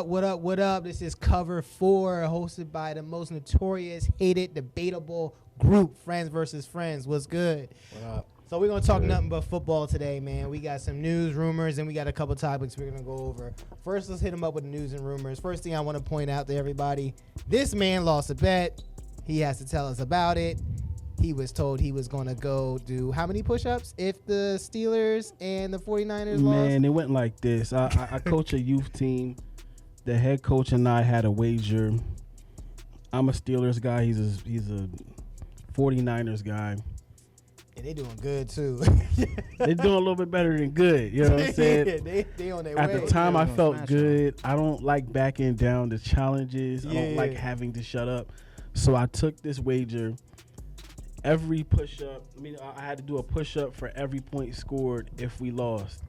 up, what up, what up? This is Cover 4, hosted by the most notorious, hated, debatable group, Friends versus Friends. What's good? What up? So we're going to talk nothing but football today, man. We got some news, rumors, and we got a couple topics we're going to go over. First, let's hit them up with the news and rumors. First thing I want to point out to everybody, this man lost a bet. He has to tell us about it. He was told he was going to go do how many push-ups if the Steelers and the 49ers lost? Man, it went like this. I coach a youth team. The head coach and I had a wager. I'm a Steelers guy. He's a 49ers guy. And they doing good, too. They're doing a little bit better than good. You know what I'm saying? they on their At way. the time, I felt good. I don't like backing down to challenges. I don't like Yeah. having to shut up. So I took this wager. Every push-up, I had to do a push-up for every point scored if we lost.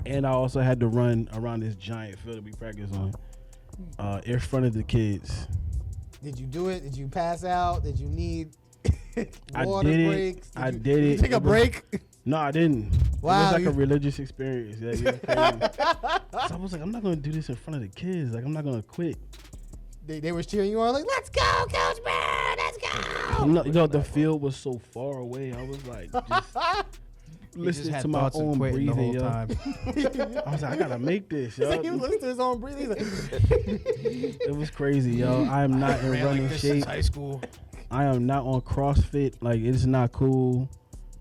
And I also had to run around this giant field that we practice on in front of the kids. Did you do it? Did you pass out? Did you need water I did breaks? it. I did Did it. you take a break? No, I didn't. Wow, It was like you- a religious experience. Yeah, you know, so I was like, I'm not going to do this in front of the kids. Like, I'm not going to quit. They were cheering you on like, let's go, Coach Bird, let's go. No, you know, the field was so far away. I was like, just listening to my own breathing, the whole yo. time. I was like, I gotta make this, yo. He was listening to his own breathing. He's like, It was crazy, yo. I am not in Ran running like this shape. since high school. I am not on CrossFit. Like, it's not cool.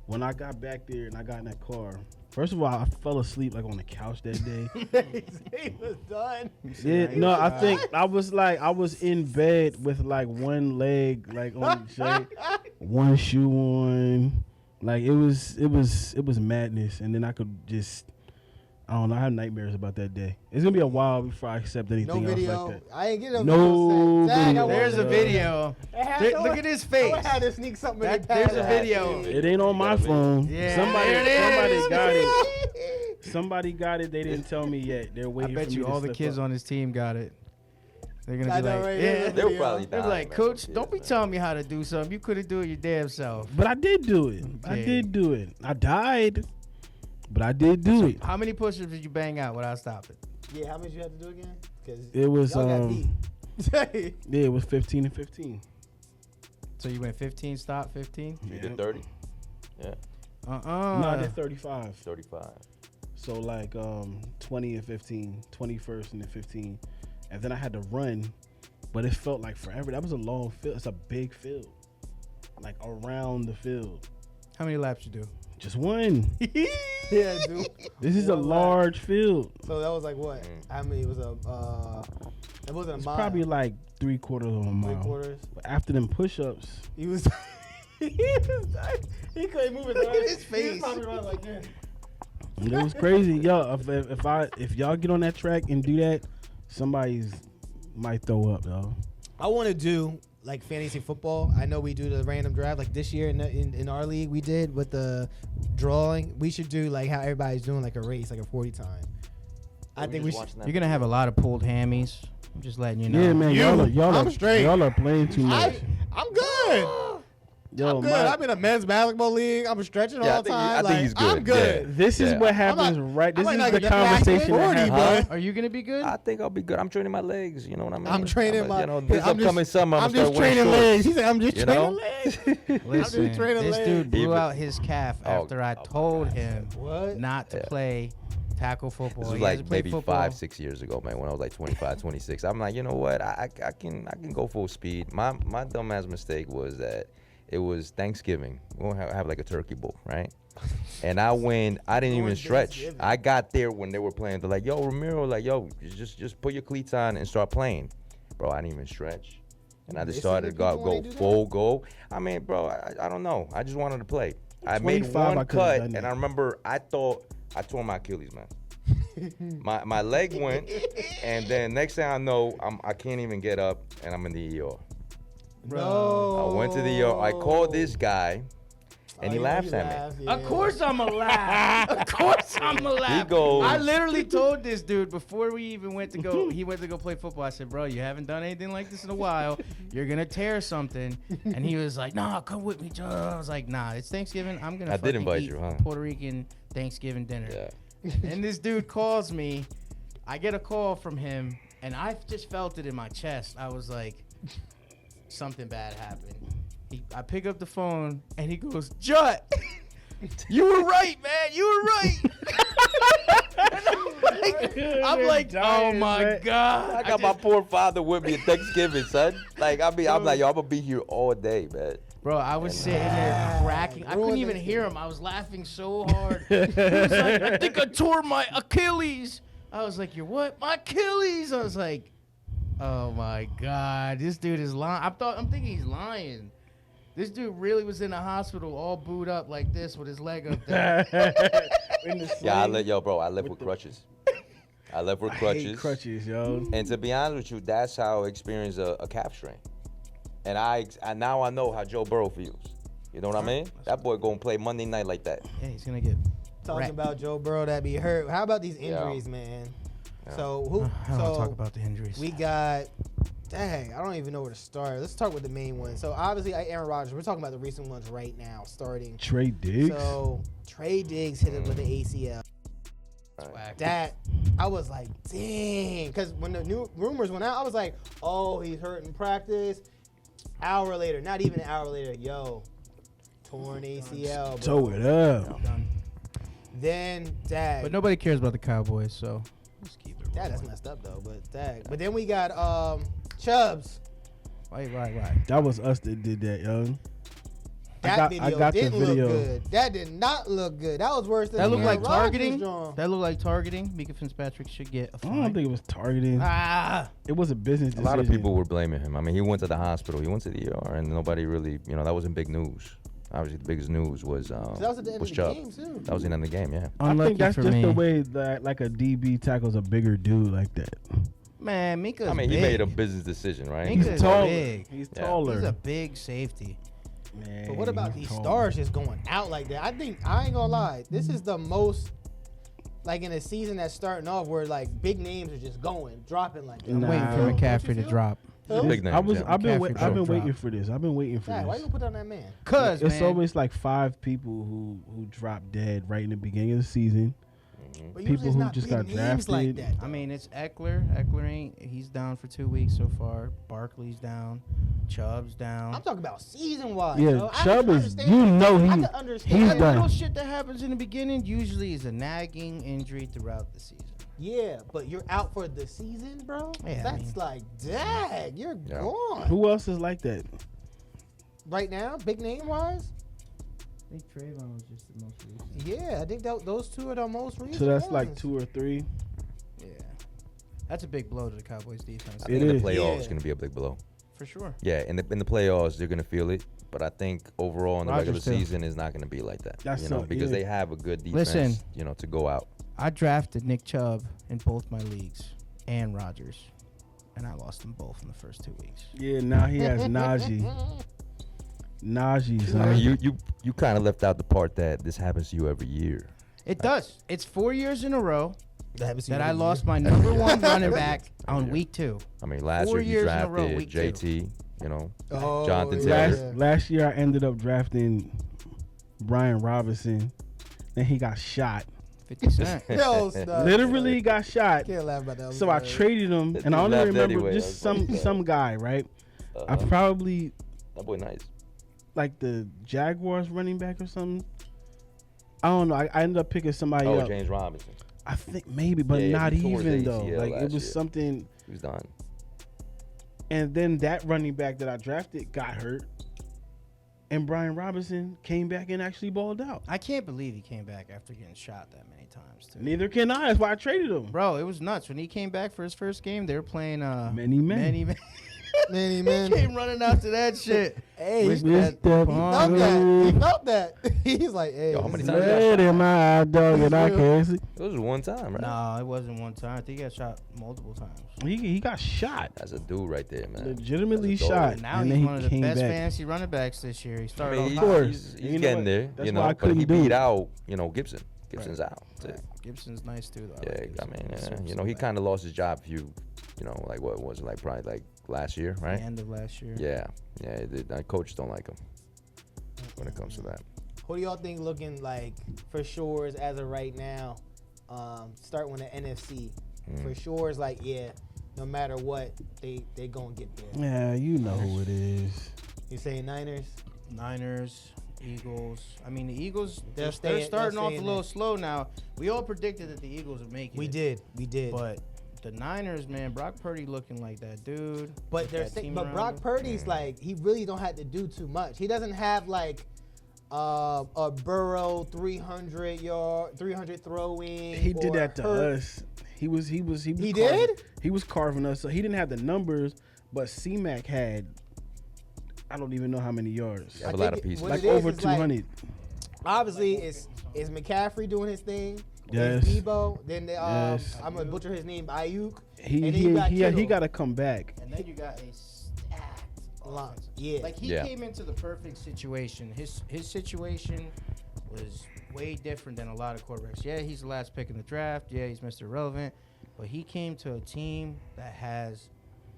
When I got back there and I got in that car, first of all, I fell asleep like on the couch that day. he was done. Yeah, no, I think I was in bed with like one leg like on the shake, one shoe on. Like it was madness, and then I could just, I don't know, I have nightmares about that day. It's gonna be a while before I accept No anything else video. like that. I ain't getting No video. Zach, I video. want There's a to- video. Look at his face. I had to sneak something in There's the a video. It ain't on my phone. Yeah, Somebody there it is. got it. Somebody got it. They didn't tell me yet. They're I waiting. bet for me you to all the slip kids up. on his team got it. They're gonna I be know, like, right? yeah. There's a They'll video. probably They're die, like, man. Coach, Yeah, don't be man. telling me how to do something. You could have do it your damn self. But I did do it. I Okay. did do it. I died, but I did do it. How many push-ups did you bang out without stopping? Yeah, how much you had to do again? Because It was y'all got deep. yeah, it was 15 and 15. So you went 15, stop 15? You did 30? Yeah, No, I did 35. 35. So like 20 and 15, 21st and then 15. And then I had to run, but it felt like forever. That was a long field. It's a big field. Like around the field. How many laps you do? Just one. Yeah, dude. This is a One lap. large field. So that was like what? I mean, it was a. It wasn't a It's mile. probably like 3/4 of a mile. 3/4. But after them push-ups, He was. he couldn't move his Look at arms. his He face. was probably running like this. it was crazy. Yo, if y'all get on that track and do that, somebody's might throw up, though. I want to do like fantasy football. I know we do the random draft like this year in our league we did with the drawing. We should do like how everybody's doing like a race, like a 40 time. I think we should. You're gonna have a lot of pulled hammies. I'm just letting you know. Yeah, man, I'm straight. y'all are playing too much. I'm good. Yo, I'm good. I'm in a men's basketball league. I'm stretching Yeah, all the time. I think he's good. I'm good. this is Yeah. what happens, I'm right? This I is might the not get past conversation 40, that happens. Are you gonna be good? I think I'll be good. I'm training my legs. You know what I mean? I'm training my. You know, this I'm upcoming summer, I'm I'm just training legs. He said, "I'm just You training know? legs." Listen, just training this legs. dude blew Even- out his calf after I my told God. him What? not to Yeah. play tackle football. This was He hasn't like played maybe football. 5-6 years ago, man, when I was like 25, 26. I'm like, you know what? I can go full speed. My dumbass mistake was that it was Thanksgiving. We're going to have like a turkey bowl, right? And I didn't even stretch. Thanksgiving. I got there when they were playing. They're like, yo, Ramiro, like, yo, just put your cleats on and start playing. Bro, I didn't even stretch. And I just They started see to that people when go they do full go. I mean, bro, I don't know. I just wanted to play. I made 25, I one could've cut, done that. and I remember I thought I tore my Achilles, man. my leg went, and then next thing I know, I can't even get up, and I'm in the ER. No. I went to the ER. I called this guy, and he Oh, laughs at me. laughed, yeah. Of course I'm a laugh. Of course I'm a laugh. He goes- I literally told this dude before we even went to go. He went to go play football. I said, "Bro, you haven't done anything like this in a while. You're gonna tear something." And he was like, "Nah, come with me, Joe." I was like, "Nah, it's Thanksgiving. I'm gonna I did fucking invite eat you, huh? Puerto Rican Thanksgiving dinner." Yeah. And this dude calls me. I get a call from him. And I just felt it in my chest. I was like, something bad happened. I pick up the phone and he goes, Jut, you were right, man. You were right. I'm like, oh my God. I got my poor father with me at Thanksgiving, son. Like, I'm like, yo, I'm gonna be here all day, man. Bro, I was sitting there cracking. I couldn't even hear him. I was laughing so hard. He was like, I think I tore my Achilles. I was like, you're what? My Achilles. I was like, oh my God, this dude is lying. I'm thinking he's lying. This dude really was in the hospital all booed up like this with his leg up there. Yeah, I left with crutches. I left with crutches. I hate crutches, yo. And to be honest with you, that's how I experienced a calf strain. And now I know how Joe Burrow feels. You know what I mean? That boy gonna play Monday night like that. Yeah, he's gonna get Talking wrecked. about Joe Burrow that be hurt. How about these injuries, man? Yeah. So who? I don't want to talk about the injuries. We got. Dang, I don't even know where to start. Let's start with the main one. So obviously, Aaron Rodgers. We're talking about the recent ones right now, starting. Trey Diggs. So Trey Diggs hit him with the ACL. Whack. That I was like, dang, because when the new rumors went out, I was like, oh, he's hurt in practice. Hour later, not even an hour later, yo, torn ACL. Toe it up. Done. Then Dag. But nobody cares about the Cowboys, so let's keep it. That's messed up though. But Dag. But then we got Chubbs. Right. That was us that did that, yo. That video didn't look video. good. That did not look good. That was worse than That looked Aaron like Rodgers targeting. drawing. That looked like targeting. Mika Fitzpatrick should get a I fine. don't think it was targeting. It It was a business A decision. lot of people were blaming him. I mean, he went to the hospital. He went to the ER, and nobody really, that wasn't big news. Obviously, the biggest news was That was at the end of the Chubb. game too. That was the end of the game, yeah. I Unlucky think that's for just me. the way that like a DB tackles a bigger dude like that. Man, Mika's I mean, big. he made a business decision, right? Mika's He's taller. big. He's Yeah. taller. He's a big safety. Man, But what about he's these taller. stars just going out like that? I ain't gonna lie. This is the most like in a season that's starting off where like big names are just dropping like that. I'm Nah. waiting for Don't McCaffrey to drop. Who? Big names, I've been McCaffrey I've been drop. waiting for this. I've been waiting for Dag, why you this. gonna put on that man? Cause It's man, always like 5 people who drop dead right in the beginning of the season. But People usually it's who not just big got names like drafted. that. I mean, it's Eckler. He's down for 2 weeks so far. Barkley's down. Chubb's down. I'm talking about season wise. Yeah, Chubb is. You know I he. can understand. he's that done. little shit that happens in the beginning usually is a nagging injury throughout the season. Yeah, but you're out for the season, bro. Yeah, I That's mean- like, dag, you're Yeah. gone. Who else is like that? Right now, big name wise. I think Trayvon was just the most recent. Yeah, I think those two are the most recent. So that's like ones. 2 or 3. Yeah, that's a big blow to the Cowboys defense. I It think is. the playoffs Yeah. going to be a big blow. For sure. Yeah, in the playoffs, they're going to feel it. But I think overall in the Rodgers regular too. season is not going to be like that. That's Because yeah. they have a good defense, Listen. To go out. I drafted Nick Chubb in both my leagues and Rodgers, and I lost them both in the first 2 weeks. Yeah, now he has Najee. Najee, I son. mean, you kind of left out the part that this happens to you every year. It does. It's 4 years in a row happens to that you I every lost year. my number one running back on Yeah. week 2. I mean, last 4 year you years in a row, drafted week 2. JT, Oh, Jonathan yeah. Taylor. Last year I ended up drafting Brian Robinson. Then he got shot. 50 Cent. Yo, stop. Literally got shot. Can't laugh about that. So I traded him, That and I dude only left remember anyway. just That's funny. some guy, right? I Uh-huh. probably That boy nice. like the Jaguars running back or something. I don't know. I ended up picking somebody Oh, up. James Robinson. I think maybe, but Yeah, not he tore his even though. ACL Like it last was year. something. He was done. And then that running back that I drafted got hurt, and Brian Robinson came back and actually balled out. I can't believe he came back after getting shot that many times, too. Neither can I. That's why I traded him. Bro, it was nuts. When he came back for his first game, they were playing Many men. Many Men. Many He men. came running out to that shit. Hey, Wish he that felt bomb. that. He felt that. He's like, hey, Yo, how this many is times bad. Red in my eye, dog, and I can't see. It was one time, right? No, it wasn't one time. I think he got shot multiple times. He got shot. That's a dude right there, man. Legitimately That's a dog. shot. And now and he's then one of he the came best back. fantasy running backs this year. He I started mean, off he's, hot. course. he's You know getting what? there, That's why I but couldn't he do beat it. out, Gibson. Gibson's out. That's it. Gibson's nice too, though. Yeah, like I mean, Gibson. he kind of lost his job like what was it, like probably like last year, right? The end of last year. Yeah, coaches don't like him when it comes to that. Who do y'all think looking like for sure as of right now? Starting with the NFC. For sure is like, yeah, no matter what, they gonna get there. Yeah, you know who it is. You saying Niners? Niners, Eagles. I mean, the Eagles, They'll they're stay- starting they'll off stay a in little there. slow now. We all predicted that the Eagles would make it. We did. But the Niners, man, Brock Purdy looking like that dude. But That team around Brock him. Purdy's like, he really don't have to do too much. He doesn't have like a Burrow 300 throwing. He did or that to Hurt. us. He was He carving, did? He was carving us. So he didn't have the numbers, but C-Mac had, I don't even know how many yards. You have I a lot think of pieces. what Like it is over is like- 200. Obviously, it's McCaffrey doing his thing. Yes. It's Debo. Then Yes. I'm gonna butcher his name, Ayuk. He And then you got Kittle. got to come back. And then you got a stacked Line. offense. Yeah. Like he Yeah. came into the perfect situation. His situation was way different than a lot of quarterbacks. Yeah, he's the last pick in the draft. Yeah, he's Mr. Relevant. But he came to a team that has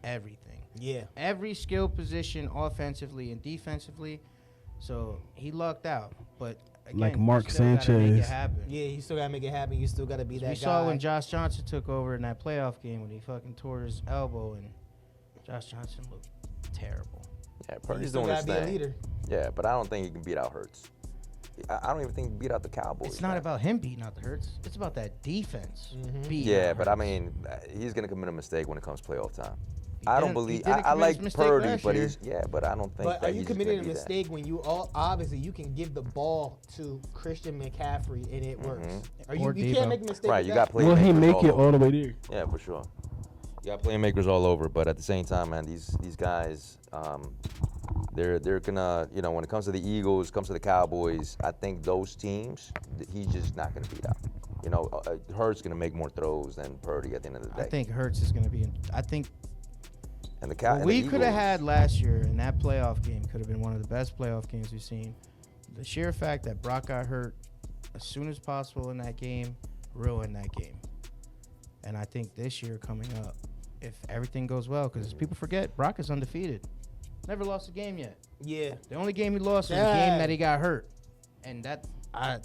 everything. Yeah. Every skill position offensively and defensively. So he lucked out. But again, Like you Mark still gotta make it Sanchez. happen. Yeah, you still gotta make it happen. You still gotta be that We guy. saw when Josh Johnson took over in that playoff game when he fucking tore his elbow, and Josh Johnson looked terrible. Yeah, you Purdy's still doing his gotta be a thing. leader. Yeah, but I don't think he can beat out Hurts. I don't even think he can beat out the Cowboys. It's not man. about him beating out the Hurts. It's about that defense. Mhm. beating Yeah, out but I Hurts. mean, he's gonna commit a mistake when it comes playoff time. He I don't didn't- believe. he didn't I commit like his mistake Purdy, last but year. he's but I don't think. But that are you he's just committing a gonna be that. mistake when you all obviously you can give the ball to Christian McCaffrey and it works? Are you Or you Debo. can't make a mistake. Right, with you that? got playmakers. Will he make all it over. all the way there? Yeah, for sure. You got playmakers all over, but at the same time, man, these guys, they're gonna, when it comes to the Eagles, comes to the Cowboys, I think those teams, he's just not gonna beat out. Hurts gonna make more throws than Purdy at the end of the day. I think Hurts is going to be in. I think and the what we could have Eagles- had last year in that playoff game could have been one of the best playoff games we've seen. The sheer fact that Brock got hurt as soon as possible in that game ruined that game. And I think this year coming up, if everything goes well, because people forget, Brock is undefeated. Never lost a game yet. Yeah. The only game he lost was the Yeah. game that he got hurt. And that,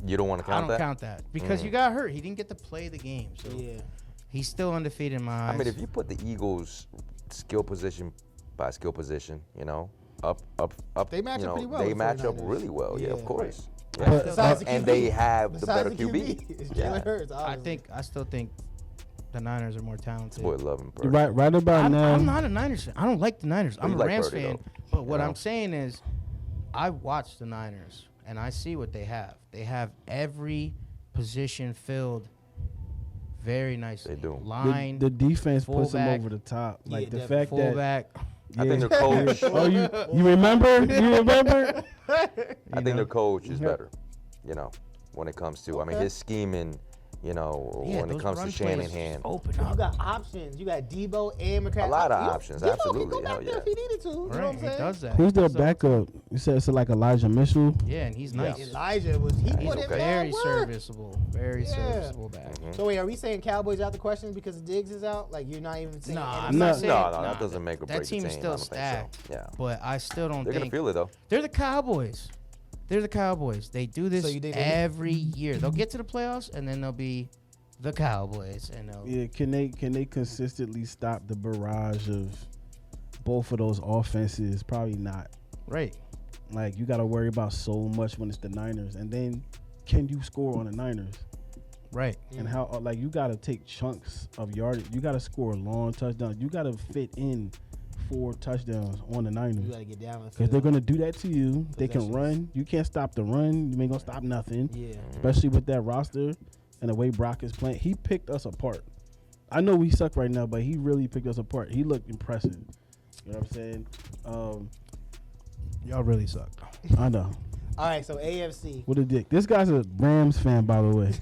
You don't want to I count don't that. count that. Because you got hurt. He didn't get to play the game. So Yeah. he's still undefeated in my eyes. I mean, if you put the Eagles skill position by skill position, up, They match up pretty well They with match up 49ers. really well. Yeah, of Yeah. course. But- Yeah. Besides the And QB. they have the Besides better QB. It's Yeah. Jalen Hurts. I still think the Niners are more talented. Boy, love him. Purdy. Right about now. I'm not a Niners fan. I don't like the Niners. I'm you a like Rams Purdy, fan. though, But what you know? I'm saying is, I watch the Niners and I see what they have. They have every position filled very nicely. They do. Line, The defense puts them fullback. over the top. Like Yeah, the definitely. fact that fullback. I think Yeah. their coach. Oh, you remember? You remember? I think know? their coach is Yeah. better. When it comes to, I mean, Okay. his scheming. Yeah, When it those comes run to plays Shanahan. just open You up. got options. You got Debo and McCaffrey. A lot of You know, options, Debo absolutely. can go back Hell there yeah. if he needed to. You know what Right, I'm he saying? does that. Who's their So- backup? You said it's like Elijah Mitchell. Yeah, and he's nice. Elijah was he He's put in okay. Very bad work. serviceable. Very Yeah. serviceable back. Mhm. So wait, are we saying Cowboys out the question because Diggs is out? Like you're not even saying. Nah, any- I'm No. not saying No, that doesn't make or break That team the is team. still I don't think stacked. so. Yeah. But I still don't They're gonna think feel it though. they're the Cowboys. They're the Cowboys. They do this So you think they- every year. They'll get to the playoffs and then they'll be the Cowboys and they'll Yeah, can they consistently stop the barrage of both of those offenses? Probably not. right. Like you got to worry about so much when it's the Niners, and then can you score on the Niners? Right. And how like you got to take chunks of yardage. You got to score long touchdowns. You got to fit in 4 touchdowns on the You Niners. gotta get down. Because they're gonna do that to you. They can Possessions. run. You can't stop the run. You ain't gonna stop nothing. Yeah. Especially with that roster and the way Brock is playing. He picked us apart. I know we suck right now, but he really picked us apart. He looked impressive. You know what I'm saying? Y'all really suck. I know. All right. So AFC. What a dick. This guy's a Rams fan, by the way.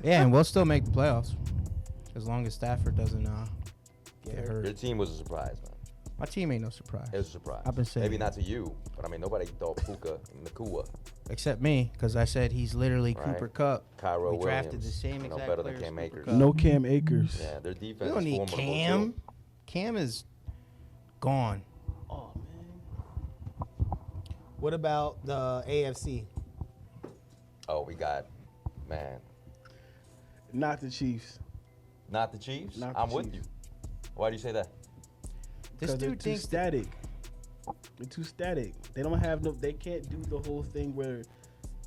Yeah, and we'll still make the playoffs as long as Stafford doesn't get Your hurt. team was a surprise, man. My team ain't no surprise. It was a surprise. I've been saying Maybe it. not to you, but I mean nobody thought Puka and Nakua, Except me, because I said he's literally Right. Cooper Cup. Cairo We Williams. drafted the same no exact better than players Cam Cooper Akers. Kupp. No Cam Akers. Yeah, their defense We don't is need formidable Cam. too. Cam is gone. Oh man. What about the AFC? Oh, we got, man, Not the Chiefs. not the Chiefs. Not the I'm with Chiefs. you. Why do you say that? This Because they're dude too thinks static. They're too static. They don't have no. They can't do the whole thing where.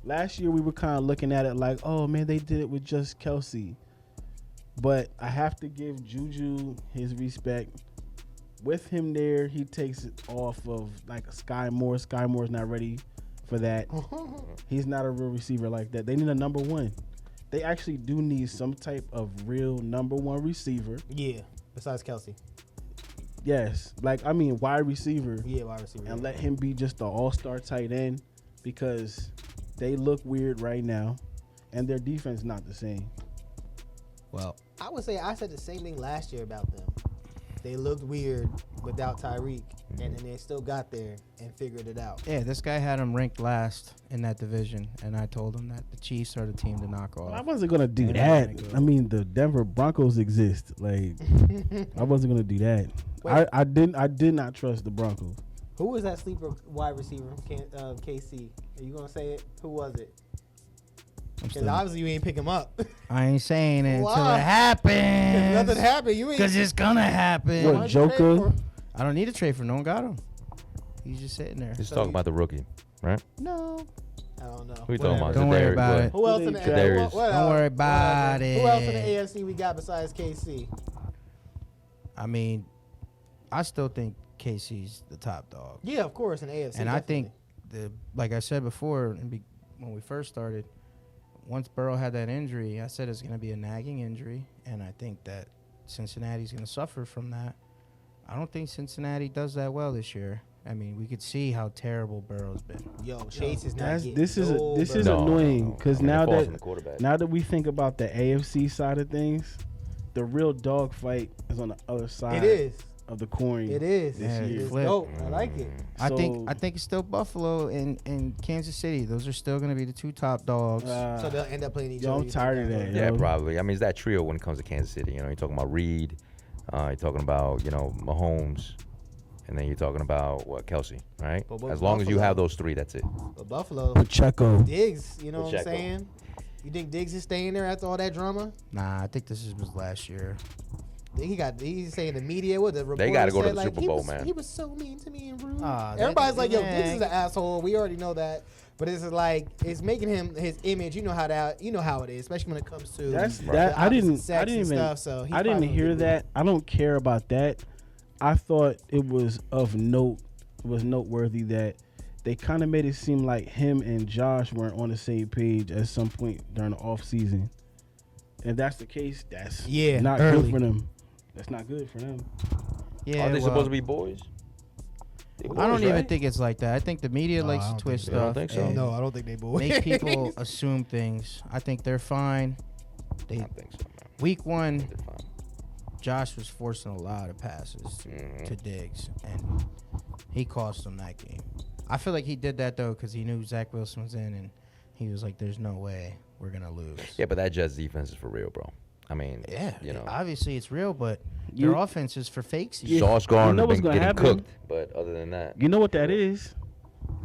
Last year we were kind of looking at it like, oh man, they did it with just Kelsey. But I have to give Juju his respect. With him there, he takes it off of like Sky Moore. Sky Moore's not ready for that. He's not a real receiver like that. They need a number one. They actually do need some type of real number one receiver. Yeah. Besides Kelsey. Yes. Like, I mean, wide receiver. Yeah, wide receiver. And let him be just the all-star tight end because they look weird right now and their defense not the same. Well, I would say I said the same thing last year about them. They looked weird without Tyreek, and then they still got there and figured it out. yeah, this guy had him ranked last in that division, and I told him that the Chiefs are the team to knock off. Well, I wasn't going to do They're that. not gonna go. I mean, the Denver Broncos exist. Like, I wasn't going to do that. Wait. I did not trust the Broncos. Who was that sleeper wide receiver, KC? Are you going to say it? Who was it? I'm Because still- obviously you ain't pick him up. I ain't saying it until Wow. it happens. Nothing happened. You ain't. Because it's gonna happen. What, Why'd you trade Joker? for him? I don't need a trade for no one got him. He's just sitting there. Just So talking you- about the rookie, right? No. I don't know. Who you talking about? Don't worry Zadarius, about what? it. Who else in the Kadarius. what Don't else? worry about Who else in the it. AFC we got besides KC? I mean, I still think KC's the top dog. Yeah, of course, in the AFC. And I definitely. think like I said before, when we first started, once Burrow had that injury, I said it's going to be a nagging injury, and I think that Cincinnati's going to suffer from that. I don't think Cincinnati does that well this year. I mean, we could see how terrible Burrow's been. Yo, Chase is not That's getting this is no this is better. annoying because I mean, it now falls on that the quarterback. now that we think about the AFC side of things, the real dog fight is on the other side It is. of the coin. It is. This Yeah, year. It's flip. dope. I like it. I So, think it's still Buffalo and Kansas City. Those are still going to be the two top dogs. So they'll end up playing each yo, other. I'm tired of that. Yeah, yo. probably. I mean, it's that trio when it comes to Kansas City. You know, you're talking about Reed, you're talking about Mahomes, and then you're talking about Kelsey, right? But what As long as you Buffalo? have those three, that's it. But Buffalo, Pacheco. Diggs, you know what I'm Pacheco. saying? You think Diggs is staying there after all that drama? Nah, I think this was last year. He's saying the media, what the reporter gotta go to said, the like, Super he Bowl, was, man. He was so mean to me and rude. Ah, Everybody's like, yo, man. Diggs is an asshole. We already know that. But it's like, it's making him his image. You know how it is, especially when it comes to That's the that. I opposite didn't. sex I didn't and even. stuff. So he's I didn't probably hear gonna get that. I don't care about that. I thought it was of note. It was noteworthy that they kind of made it seem like him and Josh weren't on the same page at some point during the off season. If that's the case, that's not early. good for them. That's not good for them. Yeah, Are they well, supposed to be boys? They I don't boys, even right? think it's like that. I think the media No, likes I to don't twist think so. You don't stuff. think so? and No, I don't think they boys. make people assume things. I think they're fine. I don't think so, man. Week one, They're fine. Josh was forcing a lot of passes to Diggs, and he cost them that game. I feel like he did that, though, because he knew Zach Wilson was in, and he was like, there's no way we're going to lose. Yeah, but that Jets defense is for real, bro. I mean, Yeah, you know, obviously it's real, but You- their offense is for fakes. Yeah. Sauce Gardner You know what's been gonna getting happen? cooked, but other than that, You know what that is?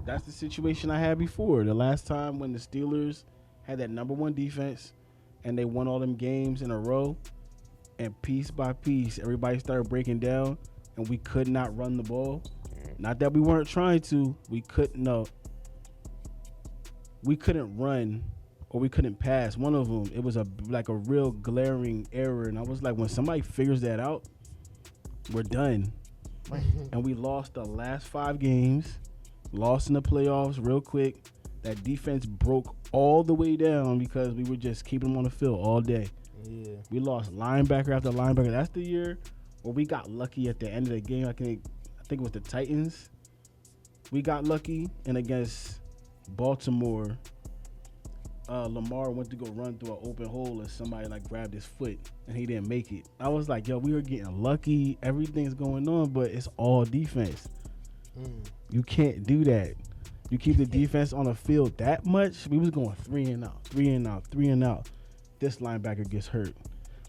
That's the situation I had before. The last time when the Steelers had that number one defense and they won all them games in a row, and piece by piece, everybody started breaking down, and we could not run the ball. Not that we weren't trying to, we couldn't run or we couldn't pass. One of them, it was a real glaring error, and I was like, when somebody figures that out, we're done. And we lost the last 5 games, lost in the playoffs real quick. That defense broke all the way down because we were just keeping them on the field all day. Yeah. We lost linebacker after linebacker. That's the year where we got lucky at the end of the game. I think it was the Titans. We got lucky, and against Baltimore, Lamar went to go run through an open hole and somebody grabbed his foot and he didn't make it. I was like, yo, we were getting lucky. Everything's going on, but it's all defense. You can't do that. You keep the defense on the field that much. We was going 3 and out, 3 and out, 3 and out. This linebacker gets hurt.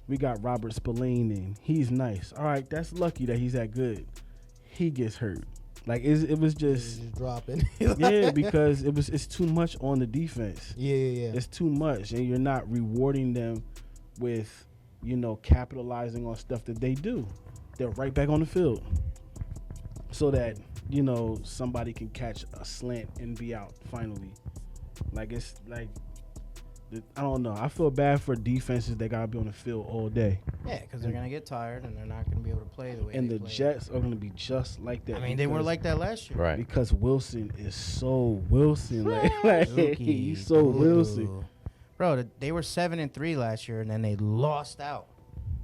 We got Robert Spillane in. He's nice. All right, that's lucky that he's that good. He gets hurt. It was just dropping. yeah, because it's too much on the defense. Yeah. It's too much, and you're not rewarding them with, capitalizing on stuff that they do. They're right back on the field. so that somebody can catch a slant and be out finally. Like it's like I don't know. I feel bad for defenses that gotta be on the field all day. Yeah, because they're gonna get tired and they're not gonna be able to play the way. And they the played. Jets are gonna be just like that. I mean, they were because- like that last year. Right. because Wilson is so Wilson. Like Dookie, he's so boo. Wilson. Bro, they were 7-3 last year, and then they lost out.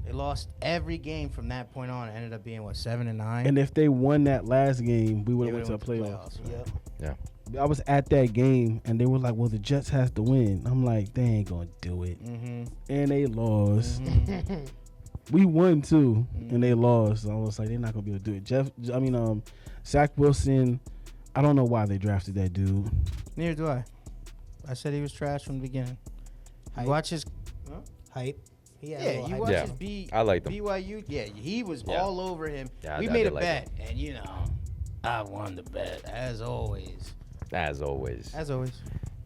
They lost every game from that point on. It ended up being 7-9. And if they won that last game, we would They have went to the would've playoffs. Yep. Yeah. I was at that game, and they were like, "Well, the Jets has to win." I'm like, "They ain't gonna do it," Mm-hmm. and they lost. Mm-hmm. We won too, and they lost. So I was like, "They're not gonna be able to do it." Zach Wilson. I don't know why they drafted that dude. Neither do I. I said he was trash from the beginning. Hype. You watch his. Hype. He had a Yeah, little you hype watch Yeah. his I liked him. BYU. Yeah, he was Yeah. all over him. Yeah, We I made did a like bet, and I won the bet as always. As always. As always.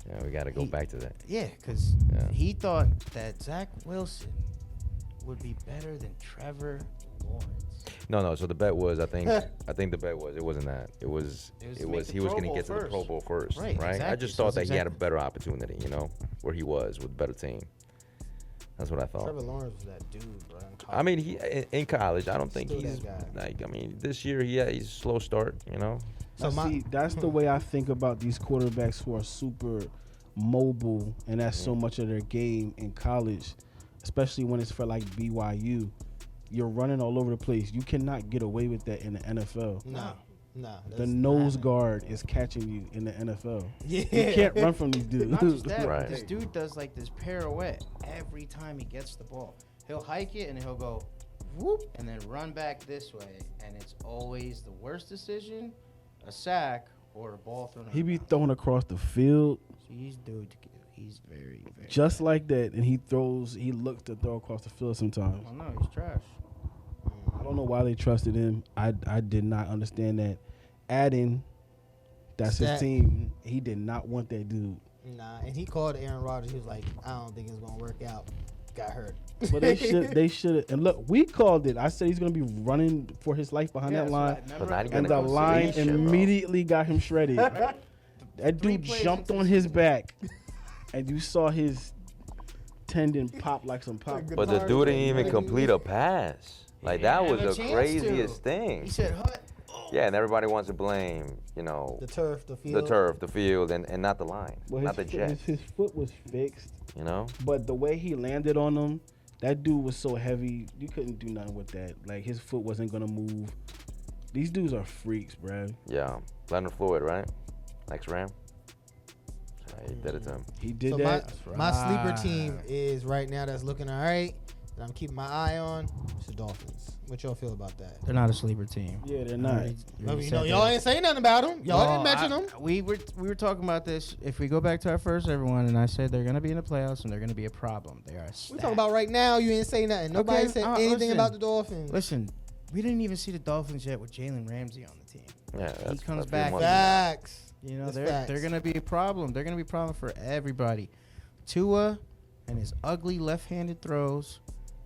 Yeah, we got to go He- back to that. Yeah, because Yeah. he thought that Zach Wilson would be better than Trevor Lawrence. No. So the bet was, I think the bet was, it wasn't that. It was It was he to make was the going Pro to Bowl get to the Pro first. Bowl first, Right, right? I exactly. just So thought it's that he had a exactly- better opportunity, where he was with a better team. That's what I thought. Trevor Lawrence was that dude, bro. in I mean, college. in college, I don't think Still he's that guy. like. I mean, this year he's a slow start. So See, that's the way I think about these quarterbacks who are super mobile, and that's so much of their game in college, especially when it's for like BYU. You're running all over the place. You cannot get away with that in the NFL. No. The nose guard is catching you in the NFL. Yeah. You can't run from these dudes. Not just that, Right. but this dude does like this pirouette every time he gets the ball. He'll hike it and he'll go whoop and then run back this way, and it's always the worst decision, a sack or a ball thrown. He be out of bounds. throwing across the field He's dude. He's very, very just like that, and he looks to throw across the field sometimes. Oh no, he's trash. I don't know why they trusted him. I did not understand that. Adding, that's his Stat. team. He did not want that dude. Nah, and he called Aaron Rodgers. He was like, I don't think it's gonna work out. Got hurt. But they should. And look, we called it. I said he's gonna be running for his life behind that line, But not even and the gonna line see shit, bro. immediately got him shredded. That Three dude plays jumped into on the his season. back, and you saw his tendon pop like some pop. But the dude didn't even complete a pass. Like that didn't was have a the chance craziest to. thing. He said, "Hut." Yeah, and everybody wants to blame, The turf, the the field. turf, the field, and not the line, Well, not the his, Jets. his foot was fixed, but the way he landed on him, that dude was so heavy, you couldn't do nothing with that. Like, his foot wasn't gonna move. These dudes are freaks, bruh. Yeah, Leonard Floyd, right? Next Ram. He did it to him. He did So that. my sleeper team is right now that's looking all right. That I'm keeping my eye on. It's the Dolphins. What y'all feel about that? They're not a sleeper team. Yeah, they're not. Y'all ain't saying nothing about them. Y'all didn't mention them. We were talking about this. If we go back to our first, everyone, and I said they're gonna be in the playoffs and they're gonna be a problem. They are. We talking about right now. You ain't saying nothing. Nobody Okay, said anything listen. about the Dolphins. Listen, we didn't even see the Dolphins yet with Jalen Ramsey on the team. Yeah, that's comes a few back. months ago. Facts. You know, That's they're facts. gonna be a problem. They're gonna be a problem for everybody. Tua and his ugly left-handed throws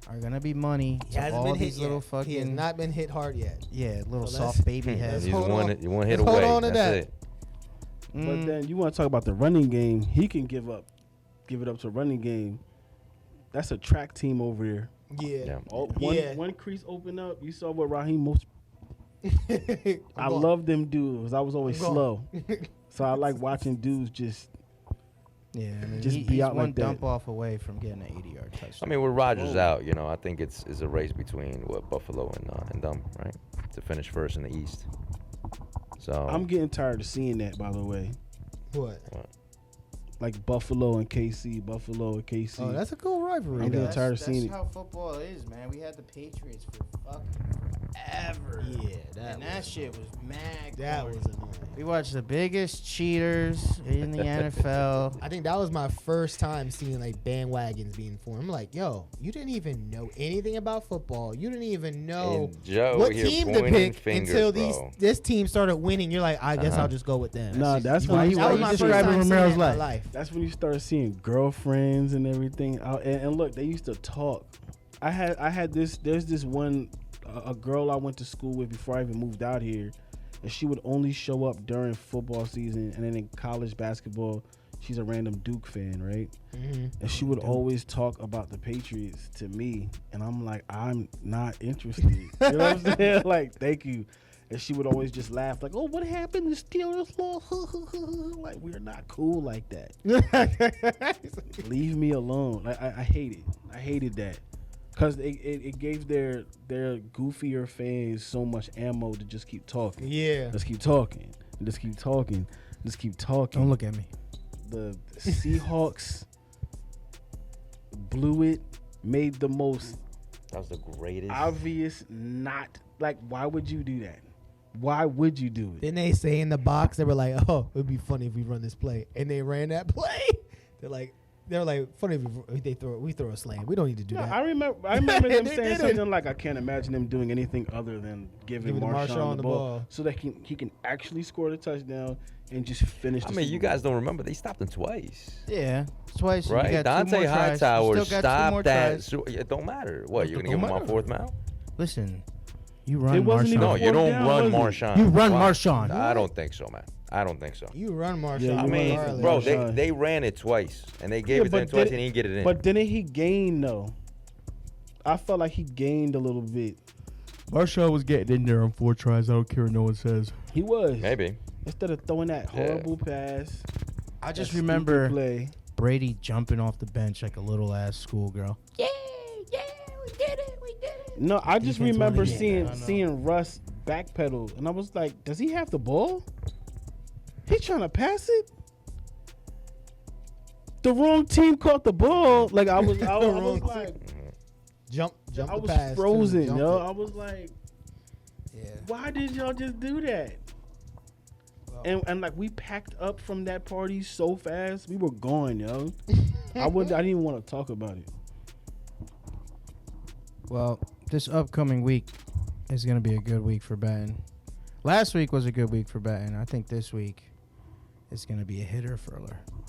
are gonna be money He to hasn't all been hit these yet. little He has fucking not been hit hard yet. little So soft baby let's heads. He's hold one on. hit away. Let's hold on to That's that. it. But then you want to talk about the running game. He can give it up to running game. That's a track team over there. Yeah. Yeah. One crease open up. You saw what Raheem most. I I'm going. love them dudes. I was always I'm slow, so I like watching dudes just. Yeah, I mean, Just be he's out one like that. dump off away from getting an 80-yard touchdown. I mean, with Rodgers out, I think it's a race between Buffalo and them, right? To finish first in the East. So I'm getting tired of seeing that. By the way, What? like Buffalo and KC, Buffalo and KC. Oh, that's a cool rivalry. I'm though. getting tired of seeing it. That's how football is, man. We had the Patriots for fucking forever. Yeah, And that shit was mad. That corny. was annoying. We watched the biggest cheaters in the NFL. I think that was my first time seeing like bandwagons being formed. I'm like, yo, you didn't even know anything about football. You didn't even know And Joe what here team to pointing pick fingers, until bro. this team started winning. You're like, I guess I'll just go with them. Nah, that's why when he- you why that was you my first describing time seeing Romero's that in my life? life. That's when you start seeing girlfriends and everything out. And look, they used to talk. I had this. There's this one a girl I went to school with before I even moved out here, and she would only show up during football season, and then in college basketball, she's a random Duke fan, right? Mm-hmm. And she would always talk about the Patriots to me, and I'm like, I'm not interested. You know what I'm saying? Like, thank you. And she would always just laugh, like, "Oh, what happened? The Steelers lost." Like, we're not cool like that. Leave me alone. Like, I hate it. I hated that, cause it gave their goofier fans so much ammo to just keep talking. Yeah. Just keep talking. Just keep talking. Just keep talking. Don't look at me. The Seahawks blew it. Made the most That was the greatest. obvious not. Like, why would you do that? Why would you do it? Then they say in the box, they were like, "Oh, it would be funny if we run this play," and they ran that play. They were like, "Funny if we throw a slam. We don't need to do Yeah, that." I remember them They saying did it. something like, "I can't imagine them doing anything other than giving Marshawn the ball so that he can actually score the touchdown and just finish." I The mean, Super you Bowl." guys don't remember they stopped him twice. Yeah, twice. You Right? got two more Dante tries. You Hightower still got two more stopped that. tries. So, it don't matter. What, you're It going to give don't him on matter. fourth mount? Listen, you run It wasn't Marshawn. even No, fourth you don't down, run was it? Marshawn. You run Why? Marshawn. I don't think so, man. I don't think so. You run Marshawn. Yeah, I you mean, run bro, Marshawn. they ran it twice, and they gave Yeah, it to but him twice, did- and he didn't get it in. But didn't he gain though? I felt like he gained a little bit. Marshawn was getting in there on 4 tries. I don't care what no one says. He was. Maybe. Instead of throwing that Yeah. horrible pass. I just that stupid remember play. Brady jumping off the bench like a little ass schoolgirl. Yeah, we did it. No, I just Defense remember wanted it. I know. seeing Russ backpedal, and I was like, does he have the ball? He's trying to pass it. The wrong team caught the ball. Like I was wrong like, Jump I the was pass. too. frozen, Jump yo. it. I was like, Yeah. why did y'all just do that? Well, And like we packed up from that party so fast, we were gone, yo. I didn't even want to talk about it. Well, this upcoming week is going to be a good week for betting. Last week was a good week for betting. I think this week is going to be a hitter for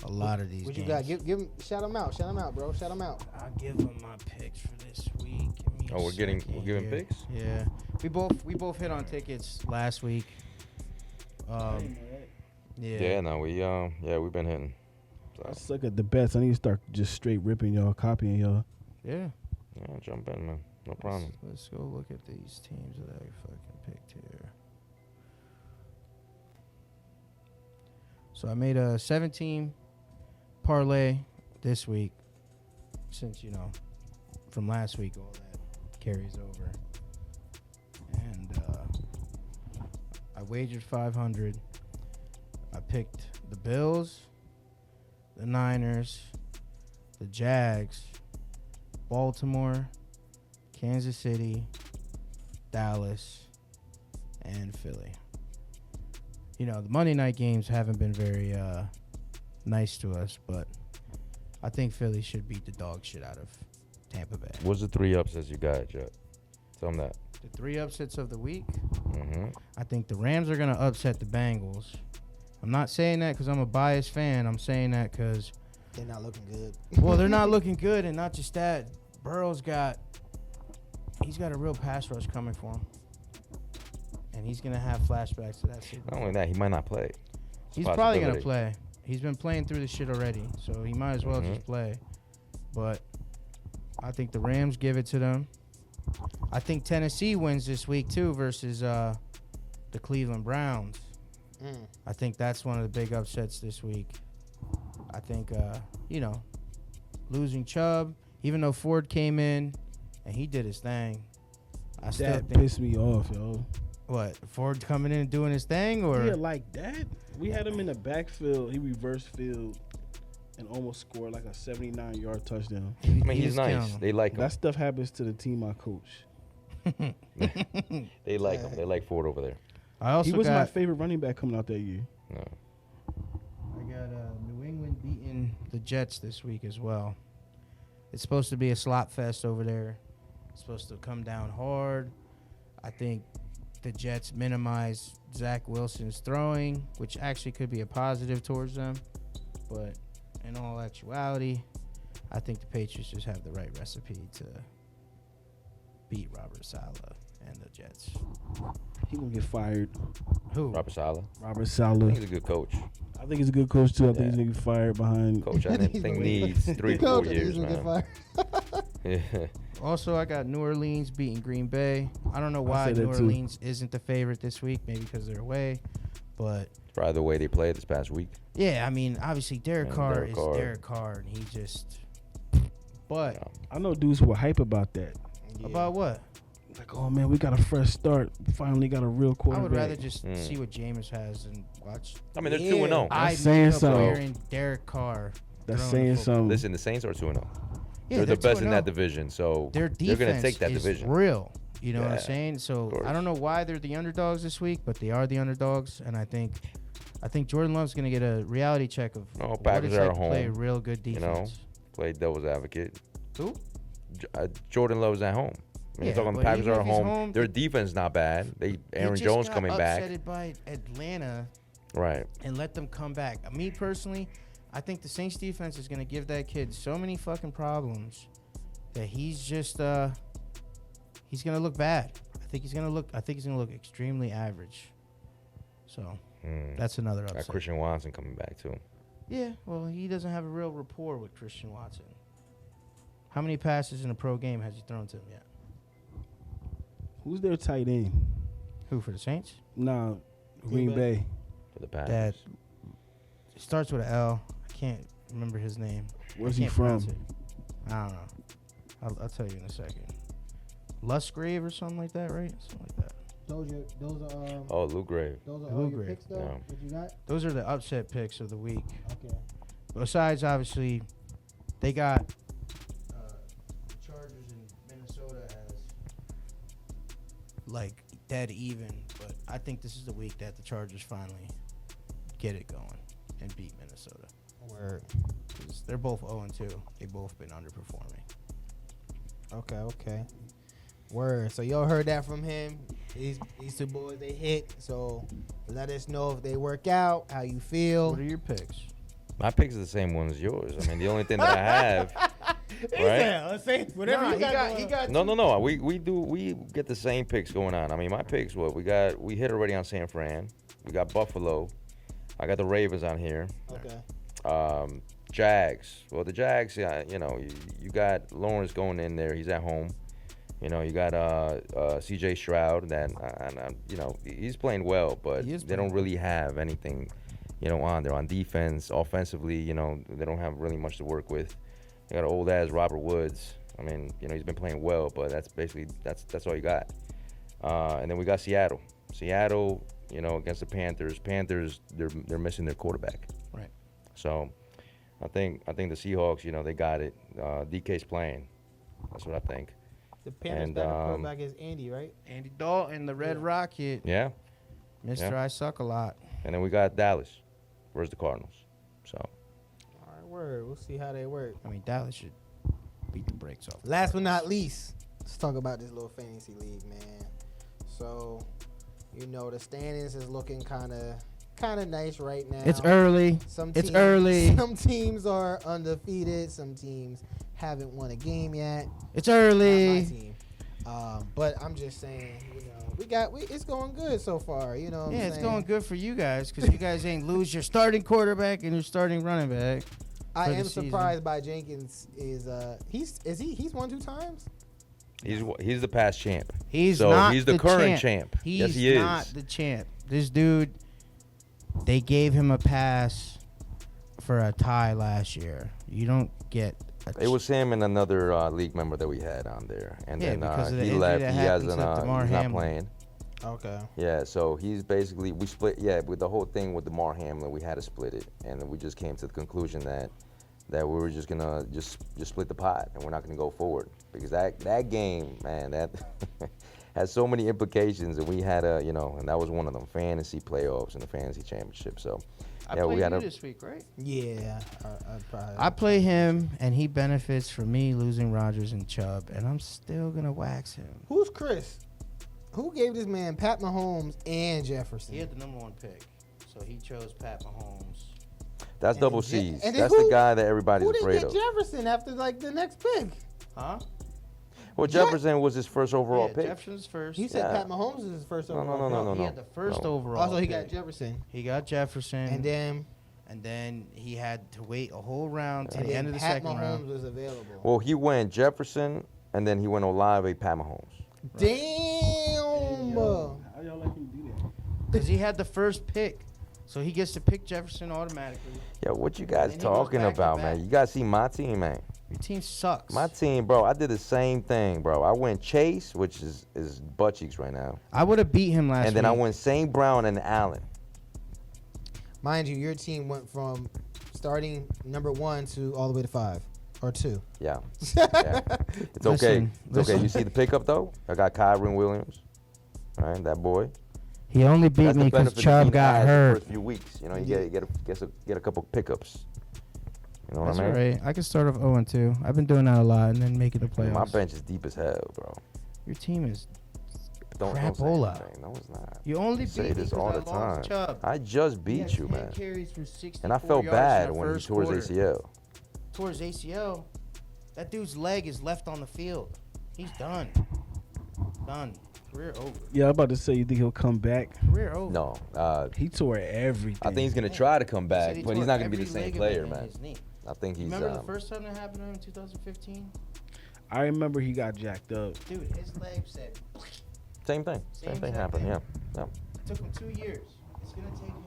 a lot of these what games. you got? Give him. Shout him out. Shout him out, bro. Shout him out. I'll give them my picks for this week. Give me a Oh, we're giving second here. picks? Yeah, we both hit on tickets last week. Yeah, no, we've been hitting. I So, suck at the bets. I need to start just straight ripping y'all, copying y'all. Yeah. yeah, jump in, man. No problem. Let's go look at these teams that I fucking picked here. So I made a 17 parlay this week, since from last week all that carries over, and I wagered 500. I picked the Bills, the Niners, the Jags, Baltimore, Kansas City, Dallas, and Philly. The Monday night games haven't been very nice to us, but I think Philly should beat the dog shit out of Tampa Bay. What's the 3 upsets you got, Jet? Tell them that. The 3 upsets of the week, Mm-hmm. I think the Rams are going to upset the Bengals. I'm not saying that because I'm a biased fan. I'm saying that because, They're not looking good. well, they're not looking good, and not just that. Burrow's got a real pass rush coming for him. And he's going to have flashbacks to that Super Not Bowl. only that, he might not play. He's probably going to Possibility. play. He's been playing through the shit already, so he might as well just play. But I think the Rams give it to them. I think Tennessee wins this week, too, versus the Cleveland Browns. I think that's one of the big upsets this week. I think, losing Chubb, even though Ford came in and he did his thing, I still That think, pissed me off, yo. what, Ford coming in and doing his thing, or Yeah, like that. We had him in the backfield. He reversed field and almost scored like a 79-yard touchdown. I mean, he he's was nice. killing 'em. They like him. That stuff happens to the team I coach. They like him. They like Ford over there. I also He was my got favorite running back coming out that year. No. I got New England beating the Jets this week as well. It's supposed to be a slop fest over there. It's supposed to come down hard. I think the Jets minimize Zach Wilson's throwing, which actually could be a positive towards them. But in all actuality, I think the Patriots just have the right recipe to beat Robert Saleh. and the Jets. He gonna get fired. Who? Robert Saleh. Robert I Saleh. think he's a good coach. I think he's a good coach too. I think Yeah. he's gonna get fired behind. Coach, I think needs 3 to 4 Coach, years, he's gonna get man. fired. Yeah. Also, I got New Orleans beating Green Bay. I don't know why say that New too. Orleans isn't the favorite this week. Maybe because they're away. But, Probably the way they played this past week. yeah, I mean, obviously, Derek Yeah, Carr Derek is Carr. Derek Carr, and he just... But, Yeah. I know dudes who were hype about that. Yeah. about what? Like, oh man, we got a fresh start. Finally got a real I quarterback. would rather just Mm. see what Jameis has and watch. I mean, they're Yeah. 2-0. I saying make up something. wearing Derek Carr. That's throwing saying the football. something. Listen, the Saints are 2-0. Yeah, They're the best in 2-0. that division, so Their they're defense going to take that is division. real. You know what I'm Yeah, saying? So course. I don't know why they're the underdogs this week, but they are the underdogs, and I think Jordan Love's going to get a reality check of No, what Packers it's are like at to play home, real good you defense. know? Play devil's advocate. Who? Jordan Love's at home. I mean, Yeah, you're talking but Packers even are if at he's home. home, Their defense not bad. Aaron just Jones got coming back. upsetted by Atlanta Right. and let them come back. Me personally, I think the Saints defense is going to give that kid so many fucking problems that he's just he's going to look bad. I think he's going to look extremely average. So, that's another Got upset. Christian Watson coming back, too. Yeah, well, he doesn't have a real rapport with Christian Watson. How many passes in a pro game has he thrown to him yet? Who's their tight end? Who, for the Saints? Nah, Green Green Bay. For the Packers. That starts with an L. I can't remember his name. Where's I he can't from? pronounce it. I don't know. I'll tell you in a second. Lusgrave or something like that, right? Something like that. Those are Oh, Lou Grave. those all your picks, though. Yeah. What you got? Those are the upset picks of the week. Okay. Besides, obviously, they got the Chargers in Minnesota as like dead even, but I think this is the week that the Chargers finally get it going and beat Minnesota. Word. 'Cause they're both 0-2. They've both been underperforming. Okay. Word. So y'all heard that from him. These two boys, they hit. So let us know if they work out, how you feel. What are your picks? My picks are the same ones as yours. I mean, the only thing that I have, right? Let's say whatever Nah, you got. he got No. We get the same picks going on. I mean, my picks, we hit already on San Fran. We got Buffalo. I got the Ravens on here. Okay. Jags. Well, the Jags, yeah, you got Lawrence going in there. He's at home. You got C.J. Stroud. That he's playing well, but He is they playing don't really have anything, on there on defense. Offensively, they don't have really much to work with. They got an old ass Robert Woods. I mean, he's been playing well, but that's basically that's all you got. And then we got Seattle. Seattle, against the Panthers. Panthers, they're missing their quarterback. Right. So, I think the Seahawks, they got it. DK's playing. That's what I think. The Panthers' And, backup quarterback is Andy, right? Andy Dalton, the Red Rocket. Yeah. Mr. Yeah. I suck a lot. And then we got Dallas versus the Cardinals. So, All right, word. We'll see how they work. I mean, Dallas should beat the brakes off. Last but not least, let's talk about this little fantasy league, man. So, the standings is looking kind of nice right now. It's early. It's early. Some teams are undefeated. Some teams haven't won a game yet. It's Not my early. team. But I'm just saying, it's going good so far. You know what I'm Yeah, it's saying? going good for you guys because you guys ain't lose your starting quarterback and your starting running back. I for the am season. surprised by Jenkins. He's won 2 times? he's the past champ. He's So, not he's the current champ. He's Yes, he is. not the champ. This dude, they gave him a pass for a tie last year. You don't get It was him and another league member that we had on there. And Yeah, then because of the he injury left. that He happened hasn't, to Damar he's not Hamlin. playing. Okay. Yeah, so he's basically, we split, with the whole thing with DeMar Hamlin, we had to split it. And then we just came to the conclusion that we were just going to just split the pot and we're not going to go forward. Because that game, man, that has so many implications. And we had and that was one of them, fantasy playoffs and the fantasy championship. So, I yeah, play we had you a, this week, right? Yeah. I'd probably. I play him, and he benefits from me losing Rodgers and Chubb, and I'm still gonna wax him. Who's Chris? Who gave this man Pat Mahomes and Jefferson? He had the number 1 pick, so he chose Pat Mahomes. that's And double then C's. and then That's the who- guy that everybody's Who didn't afraid get of. Jefferson after the next pick? Huh? Well, Jefferson was his first overall Yeah, pick. Jefferson's first. He said Yeah. Pat Mahomes is his first No, overall. no. He had the first No. overall. Also, he pick. got Jefferson, He got Jefferson, and then he had to wait a whole round to the then end of the Pat second Mahomes round. was available. Well, he went Jefferson, and then he went Olave, Pat Mahomes. Damn. How y'all let him do that? Because he had the first pick, so he gets to pick Jefferson automatically. Yo, what you guys And he goes talking back to about, back. man? You guys see my team, man. Your team sucks. My team, bro. I did the same thing, bro. I went Chase, which is butt cheeks right now, I would have beat him last and then I week. went St. Brown and Allen. Mind you, your team went from starting number 1 to all the way to 5 or 2. Yeah. Yeah. It's okay. It's okay. Listen. You see the pickup though? I got Kyron Williams. All right, that boy. He only beat That's me the because benefit of Chubb being got ass the hurt. first few weeks. You know, you Yeah. get a couple pickups. You know what That's I mean? all right. I can start off 0-2. I've been doing that a lot and then making the Dude, my playoffs. bench is deep as hell, bro. Your team is. Don't say Crapola. anything. No, it's not. You only say beat me this because all I the lost time. Chubb. I just He beat had you, 10 man. carries for 64 And I felt yards bad in the when he first tore quarter. his ACL. Tore his ACL. That dude's leg is left on the field. He's done. Done. Career over. Yeah, I'm about to say, you think he'll come back? Career over. No, He tore everything. I think he's gonna try to come He back, said he but he's tore not gonna be the every same ligament player, in man. his knee. I think he's. Remember the first time that happened to him in 2015? I remember he got jacked up. Dude, his leg said. Same thing. Same thing exact happened. thing. Yeah. It took him 2 years. It's going to take him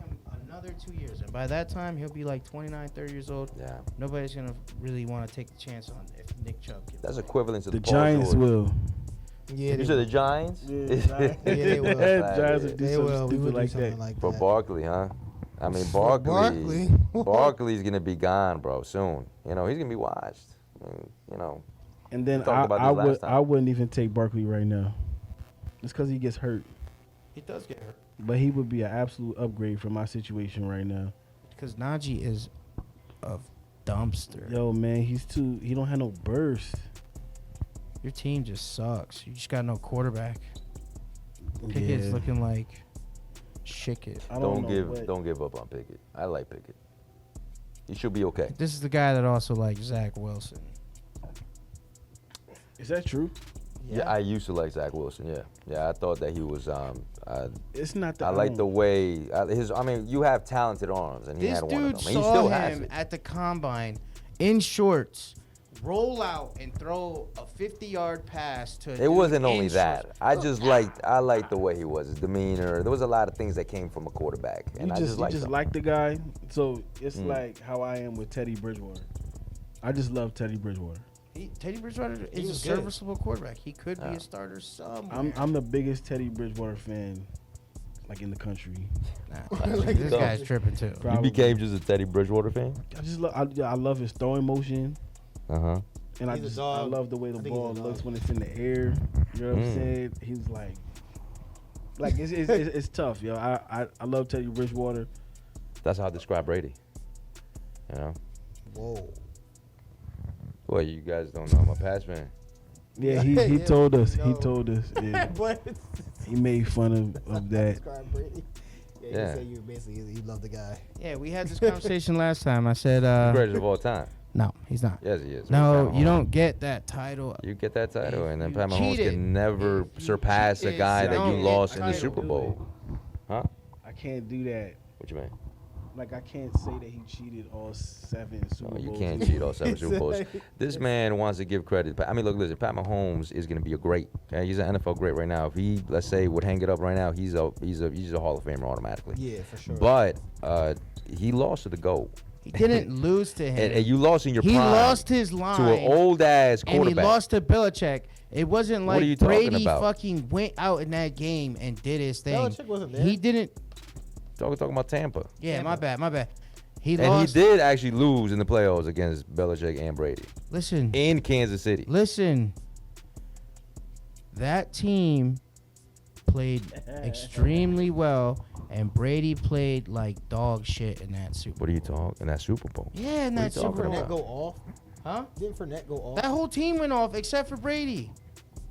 another 2 years. And by that time, he'll be like 29, 30 years old. Yeah. Nobody's going to really want to take the chance on if Nick Chubb can. That's equivalent to The Paul Giants George. will. Yeah, You said the Giants? Yeah, they will. Giants will do they something will. We stupid will do like something that. like For that. Barkley, huh? I mean, For Barkley. Barkley. Barkley's gonna be gone, bro, soon. You know, he's gonna be watched. I mean, you know, And then We talked about this last time. I wouldn't even take Barkley right now. It's because he gets hurt. He does get hurt. But he would be an absolute upgrade for my situation right now. Because Najee is a dumpster. Yo, man, he don't have no burst. Your team just sucks. You just got no quarterback. Pickett's Yeah. looking like shit. I don't know what- don't give up on Pickett. I like Pickett. He should be okay. This is the guy that also likes Zach Wilson. Is that true? Yeah, I used to like Zach Wilson. Yeah, I thought that he was. It's not that I like the way his. I mean, you have talented arms, and he This had one of dude them. And he saw still has him it. at the combine in shorts, roll out and throw a 50-yard pass to. a It dude wasn't only in that. shorts. I liked the way he was, his demeanor. There was a lot of things that came from a quarterback, and I just you liked just him. like the guy. So it's Mm. like how I am with Teddy Bridgewater. I just love Teddy Bridgewater. Teddy Bridgewater is a was good. serviceable quarterback. He could be Yeah. a starter somewhere. I'm the biggest Teddy Bridgewater fan, like in the country. Nah, this guy's tripping too. You Probably. became just a Teddy Bridgewater fan. I just love. I love his throwing motion, Uh huh. and I He's a just dog. love the way the I think he's a ball dog. looks when it's in the air. You know what I'm Mm. saying? He's like it's tough, yo. I love Teddy Bridgewater. That's how I describe Brady. You know. Whoa. Well, you guys don't know I'm a Pats fan. Yeah, he Yeah, told us. He no. told us. Yeah. But He made fun of that. describe Brady. Yeah, Yeah. you say you basically you love the guy. Yeah, we had this conversation last time. I said, Greatest of all time. no, he's not. Yes, he is. No, Pat you Mahomes. don't get that title. You get that title, If and then you Pat Mahomes cheated. can never If you surpass a cheated, guy you that don't you get lost the in the title. Super Bowl. Huh? I can't do that. What you mean? Like I can't say that he cheated all 7 Super No, you Bowls. can't cheat all 7 Super Bowls. This man wants to give credit. I mean, look, listen. Pat Mahomes is going to be a great. Okay? He's an NFL great right now. If he, let's say, would hang it up right now, he's a Hall of Famer automatically. Yeah, for sure. But he lost to the GOAT. He didn't lose to him. And you lost in your He prime lost his line. to an old ass and he quarterback. lost to Belichick. It wasn't What are you like talking Brady about? fucking went out in that game and did his thing. Belichick wasn't there. He didn't. Talking about Tampa. Yeah, Tampa. my bad. He And lost. he did actually lose in the playoffs against Belichick and Brady Listen. in Kansas City. Listen. That team played extremely well, and Brady played like dog shit in that Super Bowl. What are you talking? In that Super Bowl. Yeah, in What are that you Super talking Bowl. Fournette go off? Huh? Didn't Fournette go off? That whole team went off except for Brady.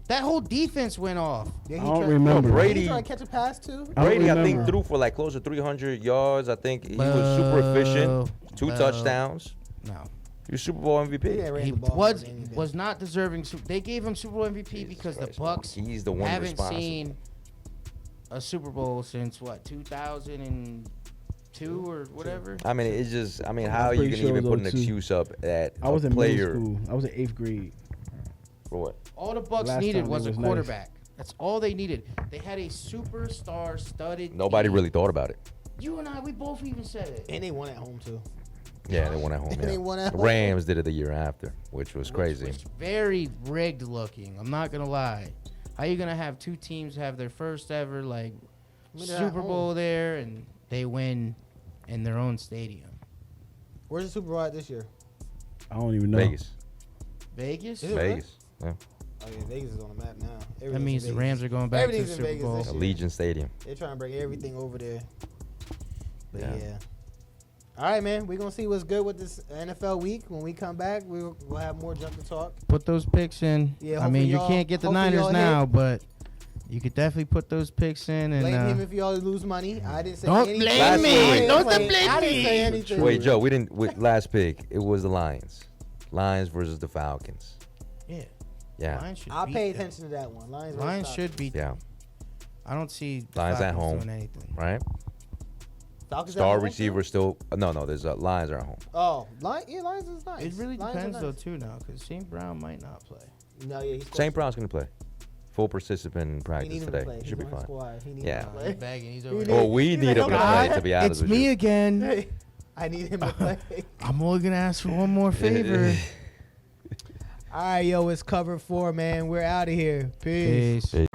That whole defense went off. Yeah, I don't tried- remember. Did Brady- he try to catch a pass too? I don't Brady, I think, remember. threw for like close to 300 yards. I think he was super efficient. 2 Boo. touchdowns. No. He was Super Bowl He MVP. ain't ran He the ball more was than anything. was not deserving. They gave him Super Bowl MVP Jesus because Christ, the Bucks man. He's the one haven't responsible. seen a Super Bowl since what 2002 or whatever. I mean, it's just. I mean, I'm how are you pretty gonna even sure put an though, too. excuse up that I was a in player middle school. I was in 8th grade. for what? All the Bucks Last needed time was it a was nice. quarterback. That's all they needed. They had a superstar studded. Nobody team. really thought about it. You and I, we both even said it. And they won at home too. Yeah, they won at home. And Yeah. they won at The home. Rams did it the year after, which was crazy. Which very rigged looking. I'm not gonna lie. How you gonna have two teams have their first ever like I mean, they're at Super home. Bowl there and they win in their own stadium? Where's the Super Bowl at this year? I don't even know. Vegas. Vegas? Is it? Vegas. Yeah. Oh yeah, Vegas is on the map now. That Everything's means in the Vegas. Rams are going back to the Everything's in Super Vegas Bowl. this year. Allegiant Stadium. They're trying to bring everything over there. But Yeah. yeah. All right, man. We're gonna see what's good with this NFL week. When we come back, we'll have more junk to talk. Put those picks in. Yeah, I mean, hopefully you y'all- can't get the hopefully Niners y'all now, hit. but you could definitely put those picks in. Blame him And if y'all lose money. I didn't say Don't anything. blame Last me. week- Don't I blame I didn't say me. anything. Wait, Joe, we didn't. Last pick, it was the Lions. Lions versus the Falcons. yeah, Yeah. Lions should I'll beat pay them. attention to that one. Lions. versus Lions Falcons. should beat them. Yeah. I don't see the Lions at Falcons home. doing anything. Right. Falcons at Star home, receiver too? still. No. There's Lions are at home. Oh, Lions is nice. It really Lions are depends though nice. too now, because St. Brown might not play. No, yeah, he's St. Brown's gonna play. Full participant in He practice need him today. to play. Should be He's on the fine. squad. He need Yeah. him to He's play. begging. He's He over need- there. Well, we He's need like, him to "God, play. To be honest It's with me you. again. Hey, I need him to play. I'm only gonna ask for one more favor. All right, yo, it's cover 4, man. We're out of here. Peace. Peace.